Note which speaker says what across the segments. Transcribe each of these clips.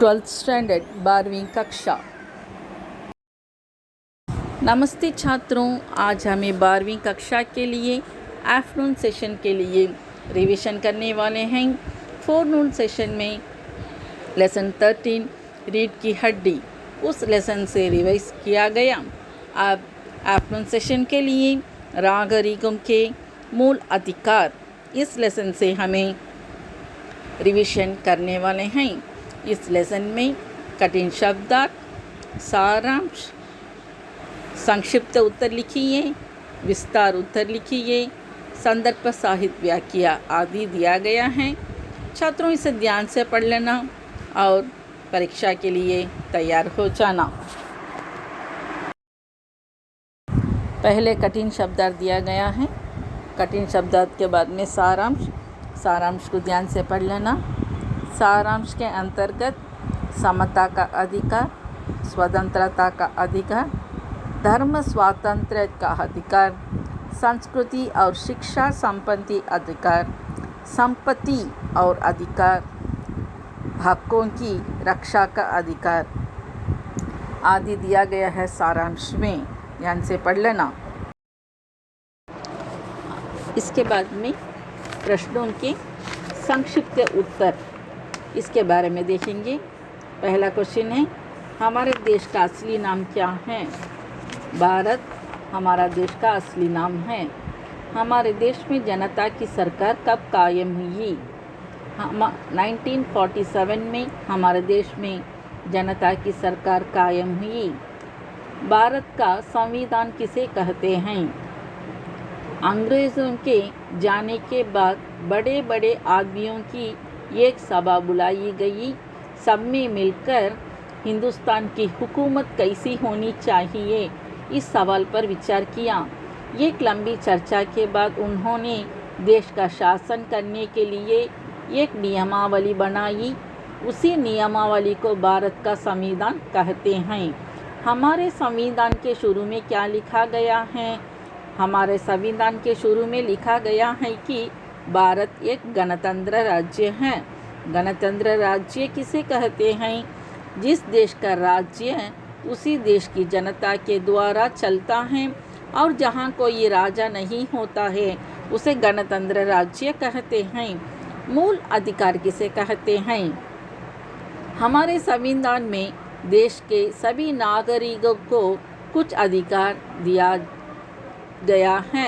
Speaker 1: 12th standard 12वीं कक्षा। नमस्ते छात्रों, आज हमें 12वीं कक्षा के लिए आफ्टरनून सेशन के लिए रिवीजन करने वाले हैं। फोरनून सेशन में लेसन 13 रीढ़ की हड्डी उस लेसन से रिवाइज किया गया। अब आफ्टरनून सेशन के लिए नागरिकों के मूल अधिकार इस लेसन से हमें रिवीजन करने वाले हैं। इस लेसन में कठिन शब्दार्थ, सारांश, संक्षिप्त उत्तर लिखिए, विस्तार उत्तर लिखिए, संदर्भ साहित्य व्याख्या आदि दिया गया है। छात्रों इसे ध्यान से पढ़ लेना और परीक्षा के लिए तैयार हो जाना। पहले कठिन शब्दार्थ दिया गया है। कठिन शब्दार्थ के बाद में सारांश को ध्यान से पढ़ लेना। सारांश के अंतर्गत समता का अधिकार, स्वतंत्रता का अधिकार, धर्म स्वातंत्र्य का अधिकार, संस्कृति और शिक्षा संपत्ति अधिकार, संपत्ति और अधिकार, हकों की रक्षा का अधिकार आदि दिया गया है सारांश में। ध्यान से पढ़ लेना। इसके बाद में प्रश्नों के संक्षिप्त उत्तर इसके बारे में देखेंगे। पहला क्वेश्चन है, हमारे देश का असली नाम क्या है? भारत हमारा देश का असली नाम है। हमारे देश में जनता की सरकार कब कायम हुई? 1947 में हमारे देश में जनता की सरकार कायम हुई। भारत का संविधान किसे कहते हैं? अंग्रेज़ों के जाने के बाद बड़े बड़े आदमियों की एक सभा बुलाई गई। सब में मिलकर हिंदुस्तान की हुकूमत कैसी होनी चाहिए, इस सवाल पर विचार किया। एक लंबी चर्चा के बाद उन्होंने देश का शासन करने के लिए एक नियमावली बनाई। उसी नियमावली को भारत का संविधान कहते हैं। हमारे संविधान के शुरू में क्या लिखा गया है? हमारे संविधान के शुरू में लिखा गया है कि भारत एक गणतंत्र राज्य है। गणतंत्र राज्य किसे कहते हैं? जिस देश का राज्य उसी देश की जनता के द्वारा चलता है और जहाँ कोई राजा नहीं होता है उसे गणतंत्र राज्य कहते हैं। मूल अधिकार किसे कहते हैं? हमारे संविधान में देश के सभी नागरिकों को कुछ अधिकार दिया गया है।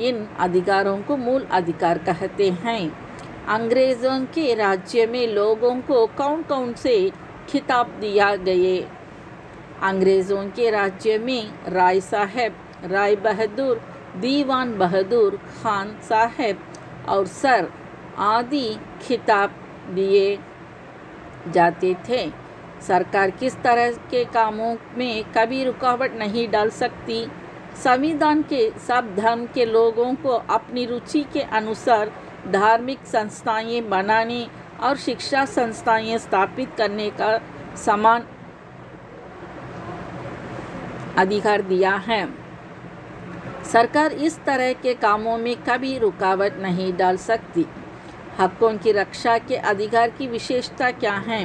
Speaker 1: इन अधिकारों को मूल अधिकार कहते हैं। अंग्रेज़ों के राज्य में लोगों को कौन कौन से खिताब दिया गए? अंग्रेज़ों के राज्य में राय साहब, राय बहादुर, दीवान बहादुर खान साहब और सर आदि खिताब दिए जाते थे। सरकार किस तरह के कामों में कभी रुकावट नहीं डाल सकती। संविधान के सब धर्म के लोगों को अपनी रुचि के अनुसार धार्मिक संस्थाएं बनाने और शिक्षा संस्थाएं स्थापित करने का समान अधिकार दिया है। सरकार इस तरह के कामों में कभी रुकावट नहीं डाल सकती। हकों की रक्षा के अधिकार की विशेषता क्या है?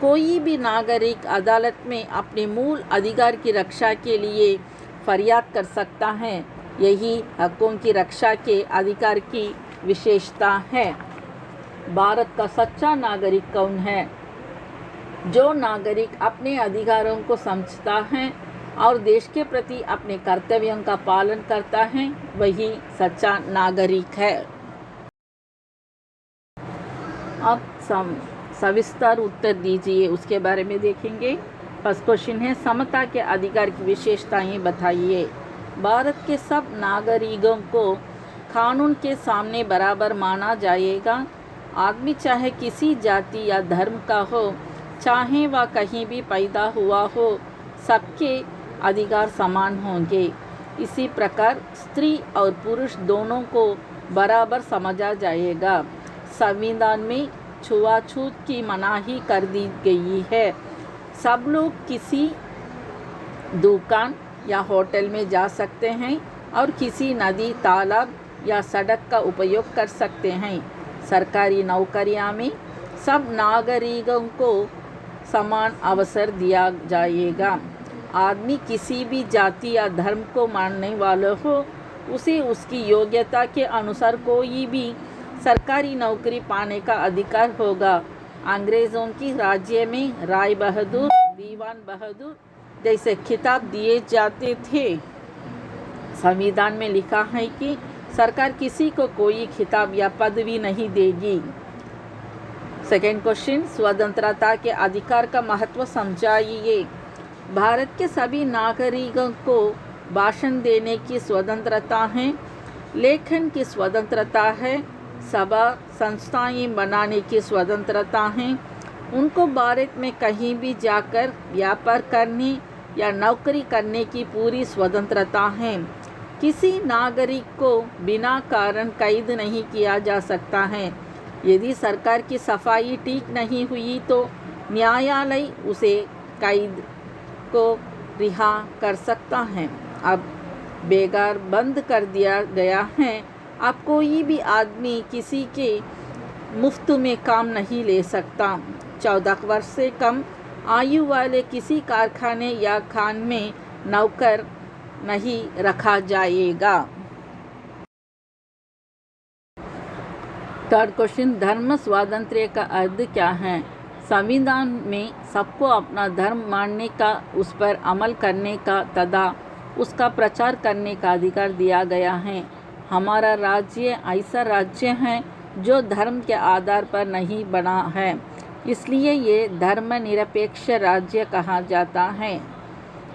Speaker 1: कोई भी नागरिक अदालत में अपने मूल अधिकार की रक्षा के लिए फरियाद कर सकता है। यही हकों की रक्षा के अधिकार की विशेषता है। भारत का सच्चा नागरिक कौन है? जो नागरिक अपने अधिकारों को समझता है और देश के प्रति अपने कर्तव्यों का पालन करता है वही सच्चा नागरिक है। अब सविस्तार उत्तर दीजिए, उसके बारे में देखेंगे। फर्स्ट क्वेश्चन है, समता के अधिकार की विशेषताएं बताइए। भारत के सब नागरिकों को कानून के सामने बराबर माना जाएगा। आदमी चाहे किसी जाति या धर्म का हो, चाहे वह कहीं भी पैदा हुआ हो, सबके अधिकार समान होंगे। इसी प्रकार स्त्री और पुरुष दोनों को बराबर समझा जाएगा। संविधान में छुआछूत की मनाही कर दी गई है। सब लोग किसी दुकान या होटल में जा सकते हैं और किसी नदी, तालाब या सड़क का उपयोग कर सकते हैं। सरकारी नौकरियों में सब नागरिकों को समान अवसर दिया जाएगा। आदमी किसी भी जाति या धर्म को मानने वाला हो, उसे उसकी योग्यता के अनुसार कोई भी सरकारी नौकरी पाने का अधिकार होगा। अंग्रेज़ों की राज्य में राय बहादुर, दीवान बहादुर जैसे खिताब दिए जाते थे। संविधान में लिखा है कि सरकार किसी को कोई खिताब या पदवी नहीं देगी। सेकेंड क्वेश्चन, स्वतंत्रता के अधिकार का महत्व समझाइए। भारत के सभी नागरिकों को भाषण देने की स्वतंत्रता है, लेखन की स्वतंत्रता है, सभा संस्थाएं बनाने की स्वतंत्रता है, उनको भारत में कहीं भी जाकर व्यापार करने या नौकरी करने की पूरी स्वतंत्रता है। किसी नागरिक को बिना कारण कैद नहीं किया जा सकता है। यदि सरकार की सफाई ठीक नहीं हुई तो न्यायालय उसे कैद को रिहा कर सकता है। अब बेगार बंद कर दिया गया है। अब कोई भी आदमी किसी के मुफ्त में काम नहीं ले सकता। 14 वर्ष से कम आयु वाले किसी कारखाने या खान में नौकर नहीं रखा जाएगा। थर्ड क्वेश्चन, धर्म स्वातंत्र्य का अर्थ क्या है? संविधान में सबको अपना धर्म मानने का, उस पर अमल करने का तथा उसका प्रचार करने का अधिकार दिया गया है। हमारा राज्य ऐसा राज्य है जो धर्म के आधार पर नहीं बना है, इसलिए ये धर्मनिरपेक्ष राज्य कहा जाता है।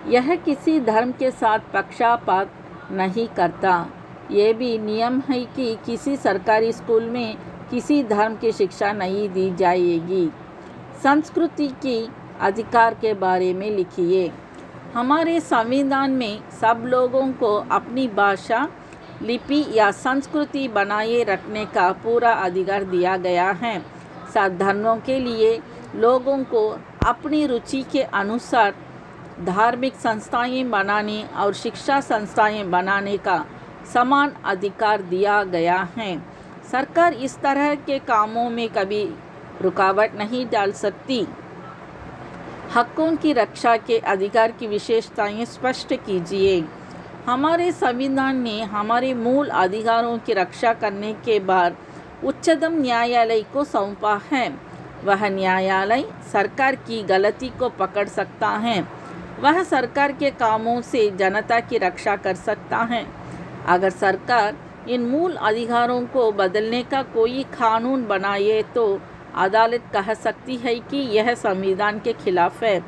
Speaker 1: यह किसी धर्म के साथ पक्षपात नहीं करता। ये भी नियम है कि किसी सरकारी स्कूल में किसी धर्म की शिक्षा नहीं दी जाएगी। संस्कृति के अधिकार के बारे में लिखिए। हमारे संविधान में सब लोगों को अपनी भाषा, लिपि या संस्कृति बनाए रखने का पूरा अधिकार दिया गया है। सब धर्मों के लिए लोगों को अपनी रुचि के अनुसार धार्मिक संस्थाएं बनाने और शिक्षा संस्थाएं बनाने का समान अधिकार दिया गया है। सरकार इस तरह के कामों में कभी रुकावट नहीं डाल सकती। हकों की रक्षा के अधिकार की विशेषताएं स्पष्ट कीजिए। हमारे संविधान ने हमारे मूल अधिकारों की रक्षा करने के बाद उच्चतम न्यायालय को सौंपा है। वह न्यायालय सरकार की गलती को पकड़ सकता है। वह सरकार के कामों से जनता की रक्षा कर सकता है। अगर सरकार इन मूल अधिकारों को बदलने का कोई कानून बनाए तो अदालत कह सकती है कि यह संविधान के खिलाफ है।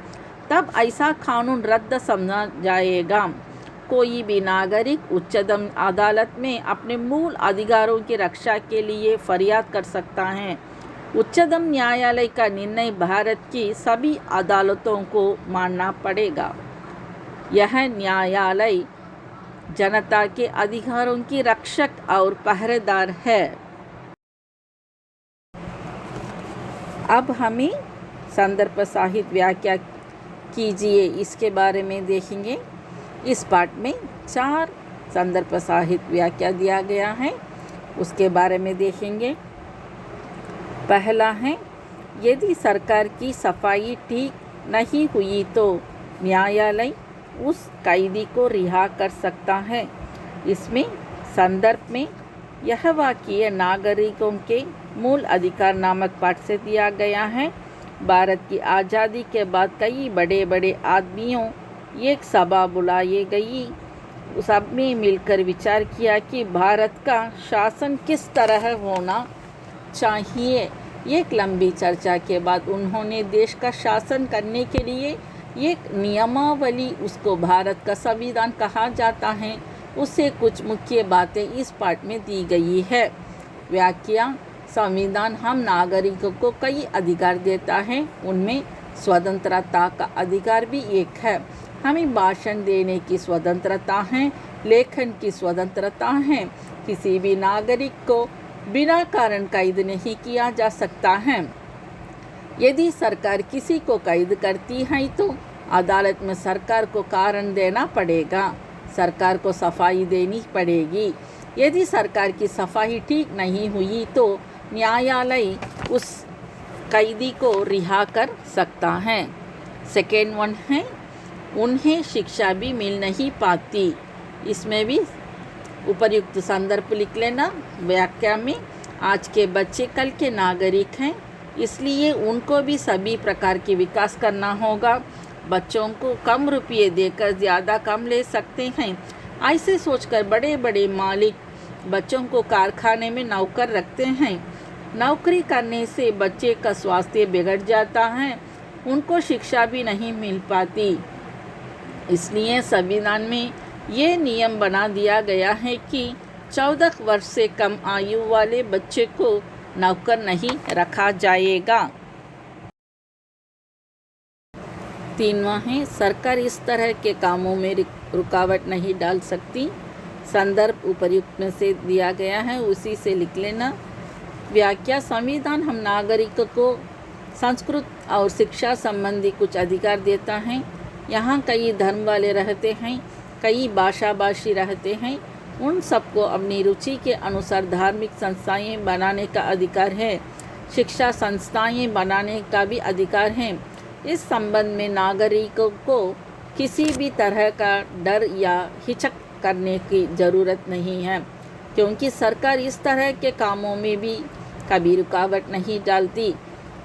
Speaker 1: तब ऐसा कानून रद्द समझा जाएगा। कोई भी नागरिक उच्चतम अदालत में अपने मूल अधिकारों की रक्षा के लिए फरियाद कर सकता है। उच्चतम न्यायालय का निर्णय भारत की सभी अदालतों को मानना पड़ेगा। यह न्यायालय जनता के अधिकारों की रक्षक और पहरेदार है। अब हमें संदर्भ सहित व्याख्या कीजिए, इसके बारे में देखेंगे। इस पाठ में 4 संदर्भ सहित व्याख्या दिया गया है, उसके बारे में देखेंगे। पहला है, यदि सरकार की सफाई ठीक नहीं हुई तो न्यायालय उस कैदी को रिहा कर सकता है। इसमें संदर्भ में यह वाक्य नागरिकों के मूल अधिकार नामक पाठ से दिया गया है। भारत की आज़ादी के बाद कई बड़े बड़े आदमियों एक सभा बुलाई गई। सब में मिलकर विचार किया कि भारत का शासन किस तरह होना चाहिए। एक लंबी चर्चा के बाद उन्होंने देश का शासन करने के लिए एक नियमावली, उसको भारत का संविधान कहा जाता है, उससे कुछ मुख्य बातें इस पाठ में दी गई है। व्याख्या। संविधान हम नागरिकों को कई अधिकार देता है, उनमें स्वतंत्रता का अधिकार भी एक है। हमें भाषण देने की स्वतंत्रता है, लेखन की स्वतंत्रता है। किसी भी नागरिक को बिना कारण कैद नहीं किया जा सकता है। यदि सरकार किसी को कैद करती है तो अदालत में सरकार को कारण देना पड़ेगा। सरकार को सफाई देनी पड़ेगी। यदि सरकार की सफाई ठीक नहीं हुई तो न्यायालय उस कैदी को रिहा कर सकता है। सेकेंड वन है उन्हें शिक्षा भी मिल नहीं पाती। इसमें भी उपर्युक्त संदर्भ लिख लेना। व्याख्या में आज के बच्चे कल के नागरिक हैं, इसलिए उनको भी सभी प्रकार के विकास करना होगा। बच्चों को कम रुपये देकर ज़्यादा कम ले सकते हैं। ऐसे सोचकर बड़े बड़े मालिक बच्चों को कारखाने में नौकर रखते हैं। नौकरी करने से बच्चे का स्वास्थ्य बिगड़ जाता है, उनको शिक्षा भी नहीं मिल पाती। इसलिए संविधान में ये नियम बना दिया गया है कि 14 वर्ष से कम आयु वाले बच्चे को नौकर नहीं रखा जाएगा। तीनवां है सरकार इस तरह के कामों में रुकावट नहीं डाल सकती। संदर्भ उपर्युक्त में से दिया गया है, उसी से लिख लेना। व्याख्या संविधान हम नागरिकों को संस्कृत और शिक्षा संबंधी कुछ अधिकार देता है। यहाँ कई धर्म वाले रहते हैं, कई भाषी रहते हैं, उन सबको अपनी रुचि के अनुसार धार्मिक संस्थाएं बनाने का अधिकार है, शिक्षा संस्थाएं बनाने का भी अधिकार है। इस संबंध में नागरिकों को किसी भी तरह का डर या हिचक करने की ज़रूरत नहीं है, क्योंकि सरकार इस तरह के कामों में भी कभी रुकावट नहीं डालती।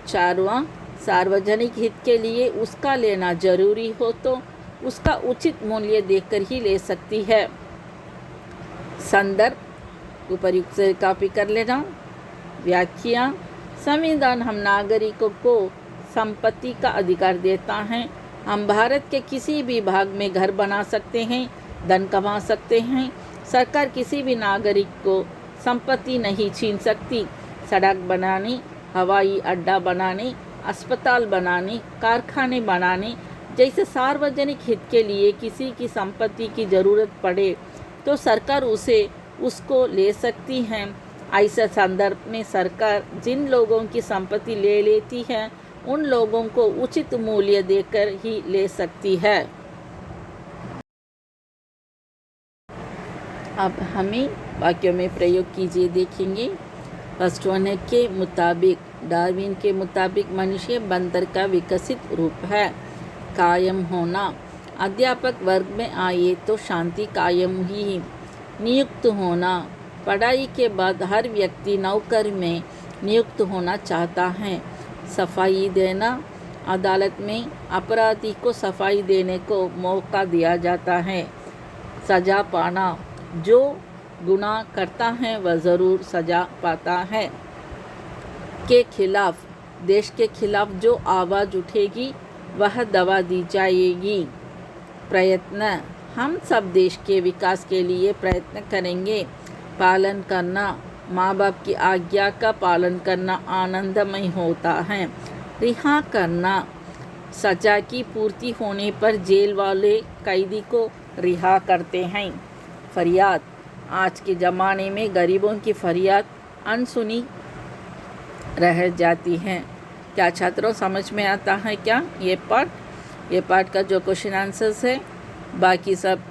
Speaker 1: चारवां, सार्वजनिक हित के लिए उसका लेना जरूरी हो तो उसका उचित मूल्य देकर ही ले सकती है। संदर्भ उपर्युक्त से कॉपी कर लेना। व्याख्या संविधान हम नागरिकों को संपत्ति का अधिकार देता है। हम भारत के किसी भी भाग में घर बना सकते हैं, धन कमा सकते हैं। सरकार किसी भी नागरिक को संपत्ति नहीं छीन सकती। सड़क बनाने, हवाई अड्डा बनाने, अस्पताल बनाने, कारखाने बनाने जैसे सार्वजनिक हित के लिए किसी की संपत्ति की ज़रूरत पड़े तो सरकार उसको ले सकती है। ऐसे संदर्भ में सरकार जिन लोगों की संपत्ति ले लेती है उन लोगों को उचित मूल्य देकर ही ले सकती है। अब हमें वाक्यों में प्रयोग कीजिए देखेंगे। फर्स्ट वन है के मुताबिक, डार्विन के मुताबिक मनुष्य बंदर का विकसित रूप है। कायम होना, अध्यापक वर्ग में आए तो शांति कायम ही। नियुक्त होना, पढ़ाई के बाद हर व्यक्ति नौकरी में नियुक्त होना चाहता है। सफाई देना, अदालत में अपराधी को सफाई देने को मौका दिया जाता है। सजा पाना, जो गुनाह करता है वह ज़रूर सजा पाता है। के खिलाफ, देश के खिलाफ जो आवाज़ उठेगी वह दबा दी जाएगी। प्रयत्न, हम सब देश के विकास के लिए प्रयत्न करेंगे। पालन करना, माँ बाप की आज्ञा का पालन करना आनंदमय होता है। रिहा करना, सजा की पूर्ति होने पर जेल वाले कैदी को रिहा करते हैं। फरियाद, आज के ज़माने में गरीबों की फरियाद अनसुनी रह जाती हैं। क्या छात्रों समझ में आता है क्या ये पार्ट का जो क्वेश्चन आंसर्स है, बाकी सब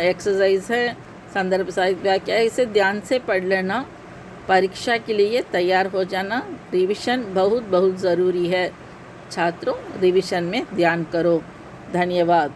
Speaker 1: एक्सरसाइज है, संदर्भ साहित्य व्याख्या, इसे ध्यान से पढ़ लेना। परीक्षा के लिए तैयार हो जाना। रिवीजन बहुत ज़रूरी है। छात्रों रिवीजन में ध्यान करो। धन्यवाद।